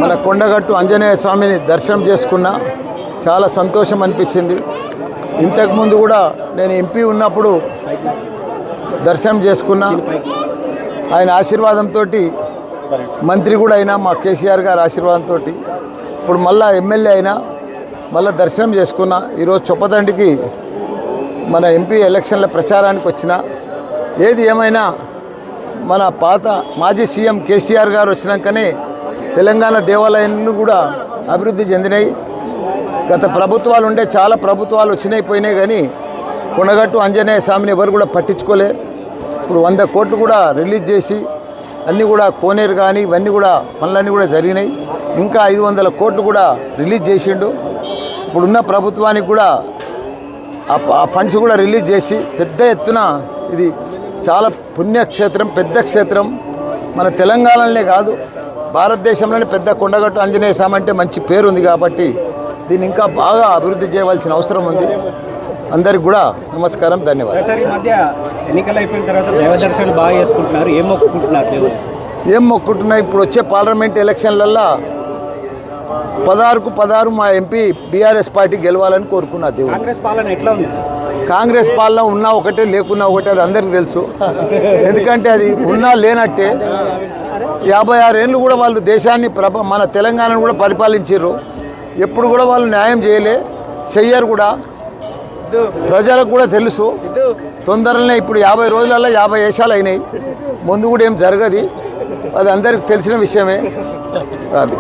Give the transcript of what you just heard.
మన కొండగట్టు ఆంజనేయ స్వామిని దర్శనం చేసుకున్నా. చాలా సంతోషం అనిపించింది. ఇంతకుముందు కూడా నేను ఎంపీ ఉన్నప్పుడు దర్శనం చేసుకున్నా. ఆయన ఆశీర్వాదంతో మంత్రి కూడా అయినా, మా కేసీఆర్ గారి ఆశీర్వాదంతో ఇప్పుడు మళ్ళా ఎమ్మెల్యే అయినా మళ్ళీ దర్శనం చేసుకున్నా. ఈరోజు చొప్పదండికి మన ఎంపీ ఎలక్షన్ల ప్రచారానికి వచ్చిన. ఏది ఏమైనా మన మాజీ సీఎం కేసీఆర్ గారు వచ్చినాకనే తెలంగాణ దేవాలయాలు కూడా అభివృద్ధి చెందినాయి. గత ప్రభుత్వాలు ఉండే చాలా ప్రభుత్వాలు వచ్చినాయి పోయినాయి, కానీ కొండగట్టు ఆంజనేయ స్వామిని ఎవరు కూడా పట్టించుకోలే. ఇప్పుడు 100 కోట్లు కూడా రిలీజ్ చేసి అన్నీ కూడా కోనేరు కానీ ఇవన్నీ కూడా పనులన్నీ కూడా జరిగినాయి. ఇంకా 500 కోట్లు కూడా రిలీజ్ చేసిండు. ఇప్పుడున్న ప్రభుత్వానికి కూడా ఆ ఫండ్స్ కూడా రిలీజ్ చేసి పెద్ద ఎత్తున ఇది చాలా పుణ్యక్షేత్రం, పెద్ద క్షేత్రం. మన తెలంగాణలోనే కాదు భారతదేశంలోనే పెద్ద కొండగట్టు ఆంజనేయ స్వామి అంటే మంచి పేరు ఉంది. కాబట్టి దీన్ని ఇంకా బాగా అభివృద్ధి చేయవలసిన అవసరం ఉంది. అందరికి కూడా నమస్కారం, ధన్యవాదాలు. ఈ మధ్య ఎన్నికలు అయిపోయిన తర్వాత దైవ దర్శనాలు బాగా చేసుకుంటున్నారు. ఏం మొక్కుకుంటున్నారు దేవుడు? ఏం మొక్కుకుంటున్నా, ఇప్పుడు వచ్చే పార్లమెంట్ ఎలక్షన్లల్లో 16కు 16 మా ఎంపీ బీఆర్ఎస్ పార్టీ గెలవాలని కోరుకున్నా దేవుడు. కాంగ్రెస్ పాలన ఎట్లా ఉంది? కాంగ్రెస్ పాలన ఉన్నా ఒకటే, లేకున్నా ఒకటే, అది అందరికీ తెలుసు. ఎందుకంటే అది ఉన్నా లేనట్టే. 56 ఏళ్ళు కూడా వాళ్ళు దేశాన్ని మన తెలంగాణను కూడా పరిపాలించారు. ఎప్పుడు కూడా వాళ్ళు న్యాయం చెయ్యరు కూడా. ప్రజలకు కూడా తెలుసు. తొందరలోనే ఇప్పుడు 50 రోజులలో 50 వేషాలు అయినాయి. ముందు కూడా ఏం జరగదు, అది అందరికి తెలిసిన విషయమే. అది